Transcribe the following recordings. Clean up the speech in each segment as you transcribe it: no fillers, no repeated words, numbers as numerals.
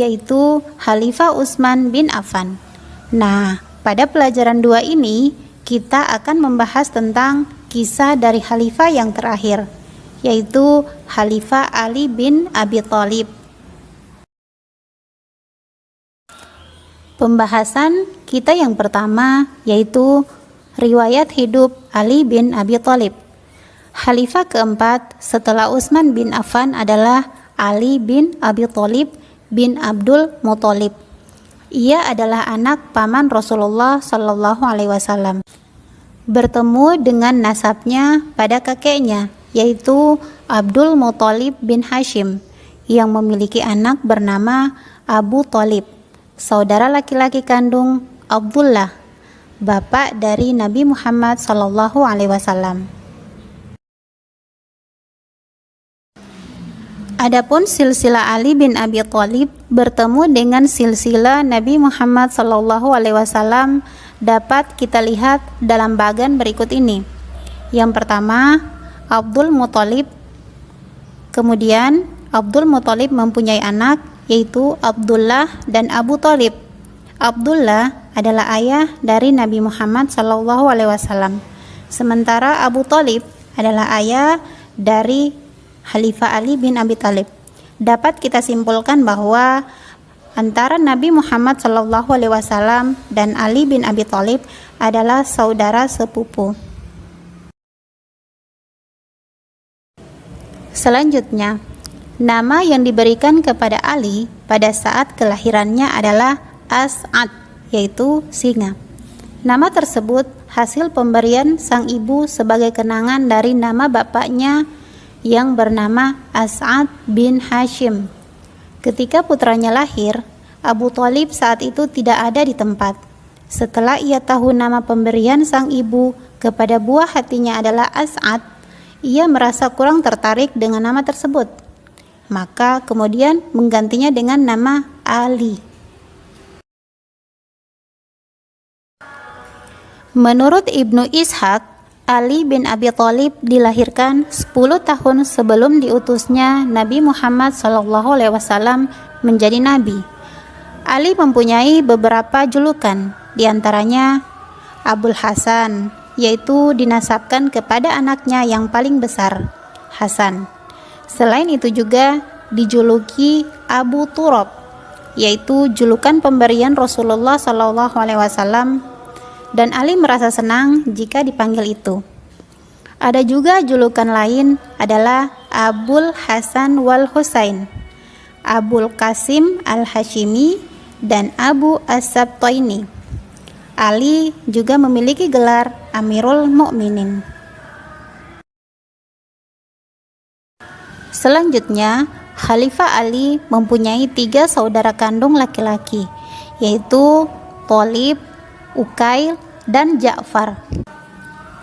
yaitu Khalifah Utsman bin Affan. Nah, pada pelajaran 2 ini kita akan membahas tentang kisah dari khalifah yang terakhir, yaitu Khalifah Ali bin Abi Thalib. Pembahasan kita yang pertama yaitu riwayat hidup Ali bin Abi Thalib. Khalifah keempat setelah Utsman bin Affan adalah Ali bin Abi Thalib bin Abdul Muthalib. Ia adalah anak paman Rasulullah Shallallahu Alaihi Wasallam. Bertemu dengan nasabnya pada kakeknya, yaitu Abdul Muthalib bin Hashim, yang memiliki anak bernama Abu Thalib, saudara laki-laki kandung Abdullah, bapak dari Nabi Muhammad Shallallahu Alaihi Wasallam. Adapun silsilah Ali bin Abi Thalib bertemu dengan silsilah Nabi Muhammad Shallallahu Alaihi Wasallam dapat kita lihat dalam bagian berikut ini. Yang pertama, Abdul Muthalib. Kemudian Abdul Muthalib mempunyai anak yaitu Abdullah dan Abu Thalib. Abdullah adalah ayah dari Nabi Muhammad Shallallahu Alaihi Wasallam, sementara Abu Thalib adalah ayah dari Khalifah Ali bin Abi Thalib. Dapat kita simpulkan bahwa antara Nabi Muhammad Shallallahu Alaihi Wasallam dan Ali bin Abi Thalib adalah saudara sepupu. Selanjutnya, nama yang diberikan kepada Ali pada saat kelahirannya adalah As'ad, yaitu singa. Nama tersebut hasil pemberian sang ibu sebagai kenangan dari nama bapaknya yang bernama As'ad bin Hashim. Ketika putranya lahir, Abu Thalib saat itu tidak ada di tempat. Setelah ia tahu nama pemberian sang ibu kepada buah hatinya adalah As'ad, ia merasa kurang tertarik dengan nama tersebut. Maka kemudian menggantinya dengan nama Ali. Menurut Ibnu Ishaq, Ali bin Abi Thalib dilahirkan 10 tahun sebelum diutusnya Nabi Muhammad SAW menjadi nabi. Ali mempunyai beberapa julukan, diantaranya Abul Hasan, yaitu dinasabkan kepada anaknya yang paling besar, Hasan. Selain itu juga dijuluki Abu Turab, yaitu julukan pemberian Rasulullah SAW, dan Ali merasa senang jika dipanggil itu. Ada juga julukan lain adalah Abul Hasan wal Husain, Abul Qasim al-Hashimi, dan Abu As-Sabtaini. Ali juga memiliki gelar Amirul Mukminin. Selanjutnya, Khalifah Ali mempunyai 3 saudara kandung laki-laki, yaitu Thalib, Uqail, dan Ja'far,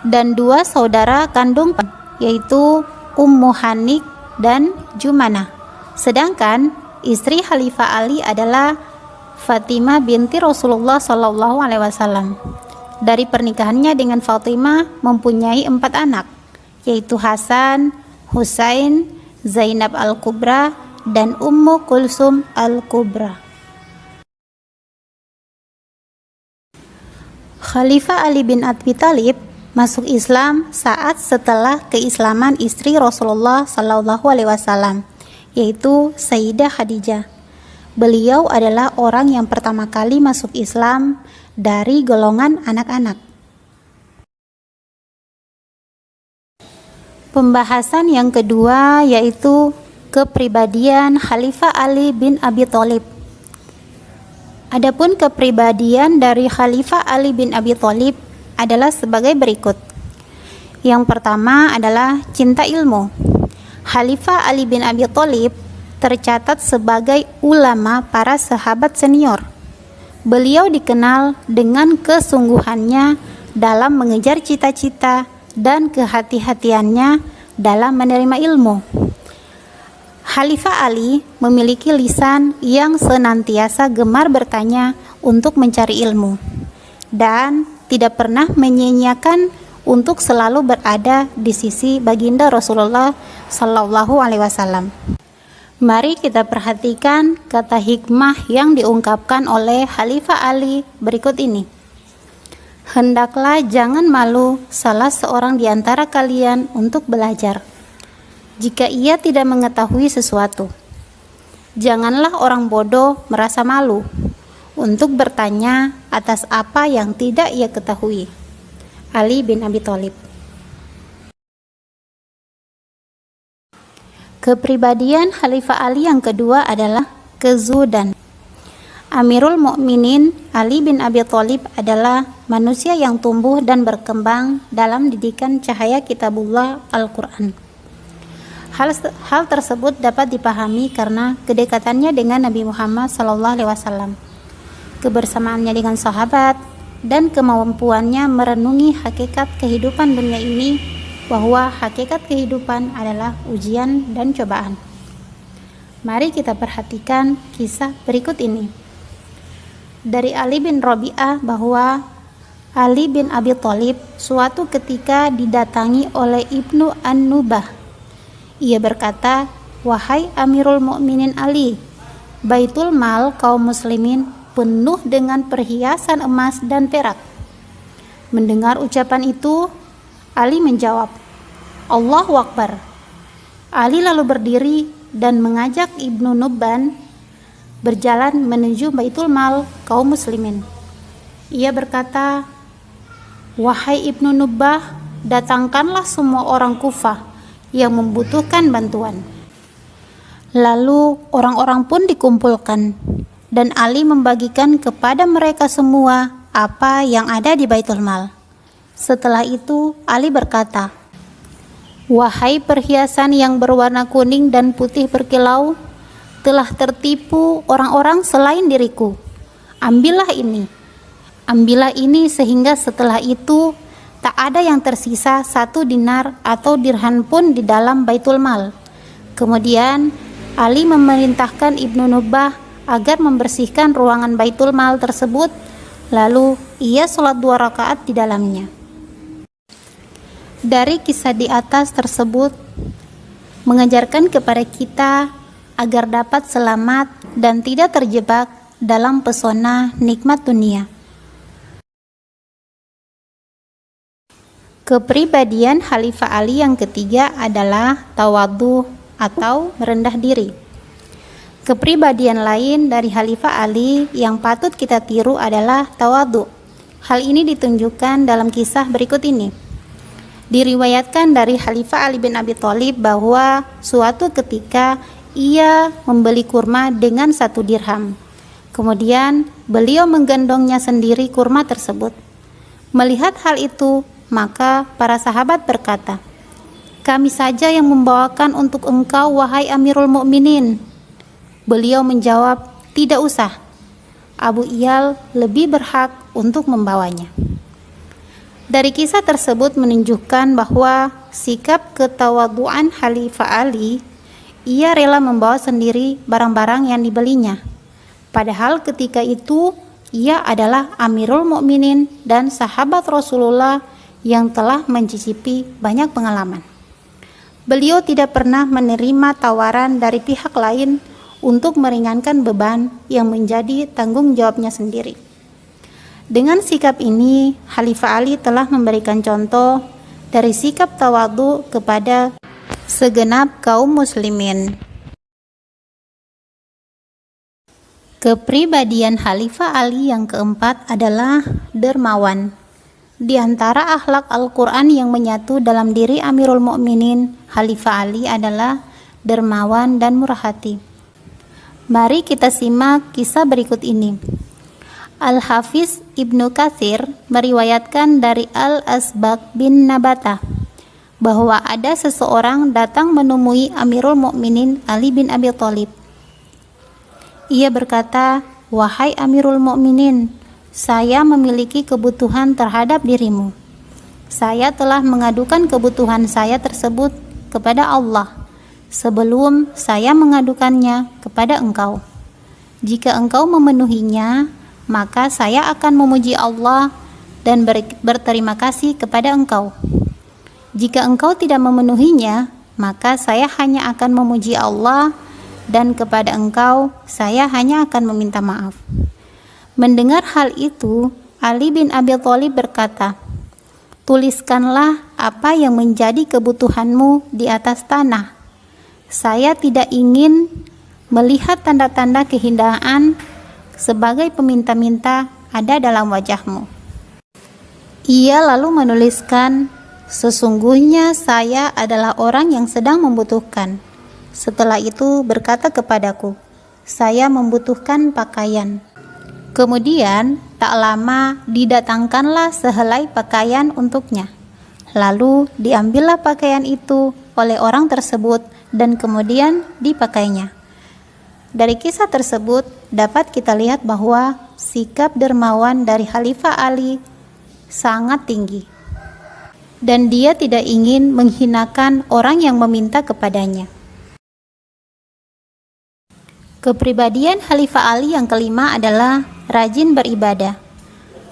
dan 2 saudara kandung yaitu Ummu Hanik dan Jumanah. Sedangkan istri Khalifah Ali adalah Fatimah binti Rasulullah SAW. Dari pernikahannya dengan Fatimah mempunyai 4 anak, yaitu Hasan, Husain, Zainab al-Kubra, dan Ummu Kulsum al-Kubra. Khalifah Ali bin Abi Thalib masuk Islam saat setelah keislaman istri Rasulullah SAW, yaitu Sayyidah Khadijah. Beliau adalah orang yang pertama kali masuk Islam dari golongan anak-anak. Pembahasan yang kedua yaitu kepribadian Khalifah Ali bin Abi Thalib. Adapun kepribadian dari Khalifah Ali bin Abi Thalib adalah sebagai berikut. Yang pertama adalah cinta ilmu. Khalifah Ali bin Abi Thalib tercatat sebagai ulama para sahabat senior. Beliau dikenal dengan kesungguhannya dalam mengejar cita-cita dan kehati-hatiannya dalam menerima ilmu. Khalifah Ali memiliki lisan yang senantiasa gemar bertanya untuk mencari ilmu dan tidak pernah menyia-nyiakan untuk selalu berada di sisi baginda Rasulullah Sallallahu Alaihi Wasallam. Mari kita perhatikan kata hikmah yang diungkapkan oleh Khalifah Ali berikut ini. Hendaklah jangan malu salah seorang di antara kalian untuk belajar, jika ia tidak mengetahui sesuatu. Janganlah orang bodoh merasa malu untuk bertanya atas apa yang tidak ia ketahui. Ali bin Abi Thalib. Kepribadian Khalifah Ali yang kedua adalah kezuhudan. Amirul Mukminin Ali bin Abi Thalib adalah manusia yang tumbuh dan berkembang dalam didikan cahaya kitabullah Al-Quran. Hal tersebut dapat dipahami karena kedekatannya dengan Nabi Muhammad SAW, kebersamaannya dengan sahabat, dan kemampuannya merenungi hakikat kehidupan dunia ini, bahwa hakikat kehidupan adalah ujian dan cobaan. Mari kita perhatikan kisah berikut ini. Dari Ali bin Rabi'ah bahwa Ali bin Abi Thalib suatu ketika didatangi oleh Ibnu An-Nubah. Ia berkata, "Wahai Amirul Mukminin Ali, Baitul Mal kaum muslimin penuh dengan perhiasan emas dan perak." Mendengar ucapan itu, Ali menjawab, "Allahu Akbar." Ali lalu berdiri dan mengajak Ibnu Nubban berjalan menuju Baitul Mal kaum muslimin. Ia berkata, "Wahai Ibnu Nubbah, datangkanlah semua orang Kufah yang membutuhkan bantuan." Lalu orang-orang pun dikumpulkan dan Ali membagikan kepada mereka semua apa yang ada di Baitul Mal. Setelah itu Ali berkata, "Wahai perhiasan yang berwarna kuning dan putih berkilau, telah tertipu orang-orang selain diriku. Ambillah ini sehingga setelah itu tak ada yang tersisa 1 dinar atau dirham pun di dalam Baitul Mal." Kemudian Ali memerintahkan Ibnu Nubbah agar membersihkan ruangan Baitul Mal tersebut, lalu ia sholat 2 rakaat di dalamnya. Dari kisah di atas tersebut mengajarkan kepada kita agar dapat selamat dan tidak terjebak dalam pesona nikmat dunia. Kepribadian Khalifah Ali yang ketiga adalah tawadhu atau merendah diri. Kepribadian lain dari Khalifah Ali yang patut kita tiru adalah tawadhu. Hal ini ditunjukkan dalam kisah berikut ini. Diriwayatkan dari Khalifah Ali bin Abi Thalib bahwa suatu ketika ia membeli kurma dengan 1 dirham. Kemudian beliau menggendongnya sendiri kurma tersebut. Melihat hal itu, maka para sahabat berkata, "Kami saja yang membawakan untuk engkau, wahai Amirul Mukminin." Beliau menjawab, "Tidak usah. Abu Iyal lebih berhak untuk membawanya." Dari kisah tersebut menunjukkan bahwa sikap ketawadhuan Khalifah Ali, ia rela membawa sendiri barang-barang yang dibelinya. Padahal ketika itu ia adalah Amirul Mukminin dan sahabat Rasulullah yang telah mencicipi banyak pengalaman. Beliau tidak pernah menerima tawaran dari pihak lain untuk meringankan beban yang menjadi tanggung jawabnya sendiri. Dengan sikap ini, Khalifah Ali telah memberikan contoh dari sikap tawadhu kepada segenap kaum muslimin. Kepribadian Khalifah Ali yang keempat adalah dermawan. Di antara akhlak Al-Quran yang menyatu dalam diri Amirul Mukminin, Khalifah Ali adalah dermawan dan murah hati. Mari kita simak kisah berikut ini. Al-Hafiz Ibnu Katsir meriwayatkan dari Al-Asbaq bin Nabatah bahwa ada seseorang datang menemui Amirul Mukminin Ali bin Abi Thalib. Ia berkata, "Wahai Amirul Mukminin, saya memiliki kebutuhan terhadap dirimu. Saya telah mengadukan kebutuhan saya tersebut kepada Allah sebelum saya mengadukannya kepada engkau. Jika engkau memenuhinya, maka saya akan memuji Allah dan berterima kasih kepada engkau. Jika engkau tidak memenuhinya, maka saya hanya akan memuji Allah dan kepada engkau saya hanya akan meminta maaf." Mendengar hal itu, Ali bin Abi Thalib berkata, "Tuliskanlah apa yang menjadi kebutuhanmu di atas tanah. Saya tidak ingin melihat tanda-tanda kehinaan sebagai peminta-minta ada dalam wajahmu." Ia lalu menuliskan, "Sesungguhnya saya adalah orang yang sedang membutuhkan." Setelah itu berkata kepadaku, "Saya membutuhkan pakaian." Kemudian tak lama didatangkanlah sehelai pakaian untuknya. Lalu diambillah pakaian itu oleh orang tersebut dan kemudian dipakainya. Dari kisah tersebut dapat kita lihat bahwa sikap dermawan dari Khalifah Ali sangat tinggi, dan dia tidak ingin menghinakan orang yang meminta kepadanya. Kepribadian Khalifah Ali yang kelima adalah rajin beribadah.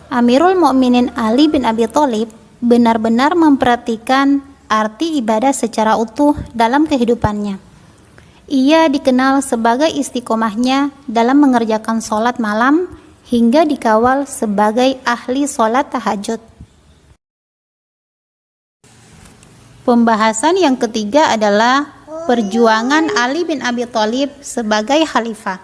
Amirul Mukminin Ali bin Abi Thalib benar-benar memperhatikan arti ibadah secara utuh dalam kehidupannya. Ia dikenal sebagai istiqomahnya dalam mengerjakan sholat malam hingga dikawal sebagai ahli sholat tahajud. Pembahasan yang ketiga adalah perjuangan Ali bin Abi Thalib sebagai khalifah.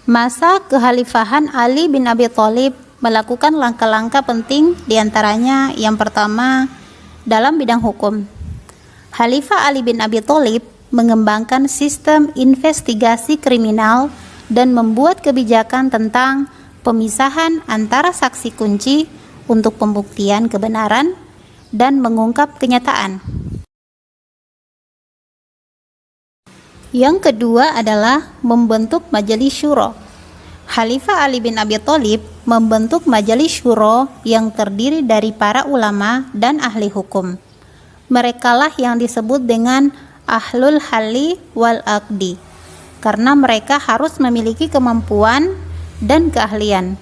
Masa kekhalifahan Ali bin Abi Thalib melakukan langkah-langkah penting, diantaranya yang pertama dalam bidang hukum. Khalifah Ali bin Abi Thalib mengembangkan sistem investigasi kriminal dan membuat kebijakan tentang pemisahan antara saksi kunci untuk pembuktian kebenaran dan mengungkap kenyataan. Yang kedua adalah membentuk majelis syuro. Khalifah Ali bin Abi Thalib membentuk majelis syuro yang terdiri dari para ulama dan ahli hukum. Merekalah yang disebut dengan ahlul halli wal aqdi, karena mereka harus memiliki kemampuan dan keahlian.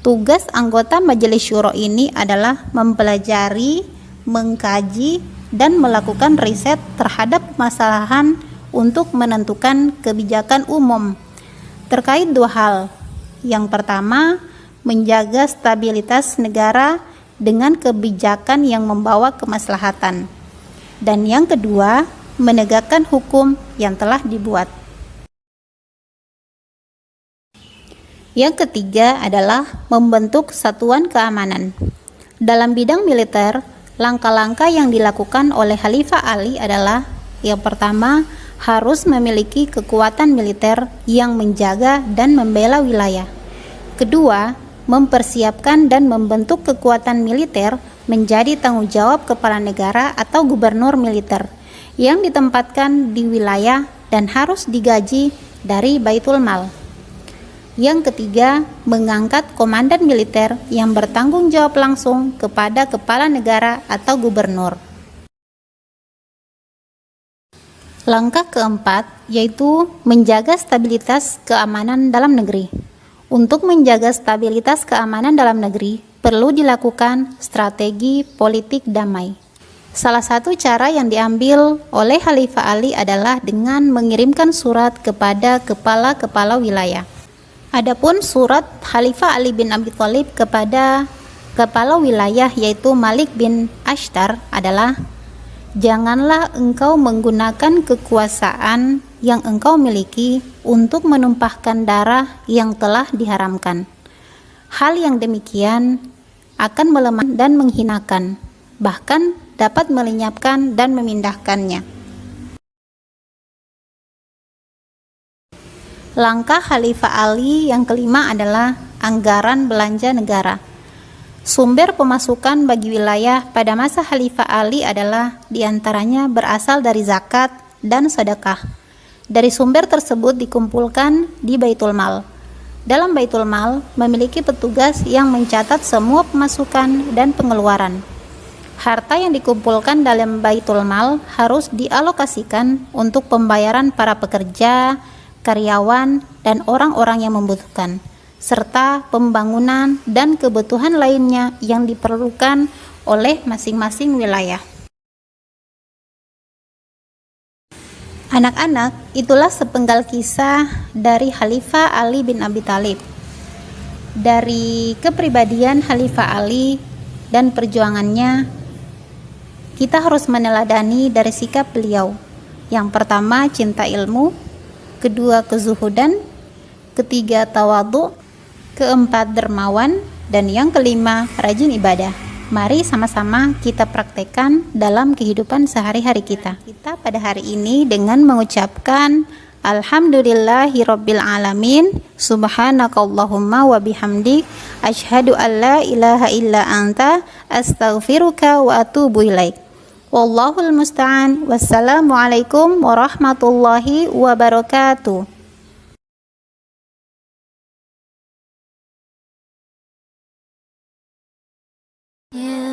Tugas anggota majelis syuro ini adalah mempelajari, mengkaji, dan melakukan riset terhadap permasalahan untuk menentukan kebijakan umum terkait dua hal. Yang pertama, menjaga stabilitas negara dengan kebijakan yang membawa kemaslahatan. Dan yang kedua, menegakkan hukum yang telah dibuat. Yang ketiga adalah membentuk satuan keamanan. Dalam bidang militer, langkah-langkah yang dilakukan oleh Khalifah Ali adalah yang pertama, harus memiliki kekuatan militer yang menjaga dan membela wilayah. Kedua, mempersiapkan dan membentuk kekuatan militer menjadi tanggung jawab kepala negara atau gubernur militer yang ditempatkan di wilayah dan harus digaji dari Baitul Mal. Yang ketiga, mengangkat komandan militer yang bertanggung jawab langsung kepada kepala negara atau gubernur. Langkah keempat yaitu menjaga stabilitas keamanan dalam negeri. Untuk menjaga stabilitas keamanan dalam negeri, perlu dilakukan strategi politik damai. Salah satu cara yang diambil oleh Khalifah Ali adalah dengan mengirimkan surat kepada kepala-kepala wilayah. Adapun surat Khalifah Ali bin Abi Thalib kepada kepala wilayah yaitu Malik bin Ashtar adalah, "Janganlah engkau menggunakan kekuasaan yang engkau miliki untuk menumpahkan darah yang telah diharamkan. Hal yang demikian akan melemah dan menghinakan, bahkan dapat melenyapkan dan memindahkannya." Langkah Khalifah Ali yang kelima adalah anggaran belanja negara. Sumber pemasukan bagi wilayah pada masa Khalifah Ali adalah diantaranya berasal dari zakat dan sedekah. Dari sumber tersebut dikumpulkan di Baitul Mal. Dalam Baitul Mal memiliki petugas yang mencatat semua pemasukan dan pengeluaran. Harta yang dikumpulkan dalam Baitul Mal harus dialokasikan untuk pembayaran para pekerja, karyawan, dan orang-orang yang membutuhkan, serta pembangunan dan kebutuhan lainnya yang diperlukan oleh masing-masing wilayah. Anak-anak, itulah sepenggal kisah dari Khalifah Ali bin Abi Thalib. Dari kepribadian Khalifah Ali dan perjuangannya, kita harus meneladani dari sikap beliau. Yang pertama, cinta ilmu, kedua, kezuhudan, ketiga, tawadhu, keempat, dermawan, dan yang kelima, rajin ibadah. Mari sama-sama kita praktekkan dalam kehidupan sehari-hari kita. Kita pada hari ini dengan mengucapkan Alhamdulillahirabbil alamin, subhanakallahumma wa bihamdik, asyhadu an la ilaha illa anta, astaghfiruka wa atubu ilaik. Wallahul musta'an. Wassalamualaikum warahmatullahi wabarakatuh. Yeah.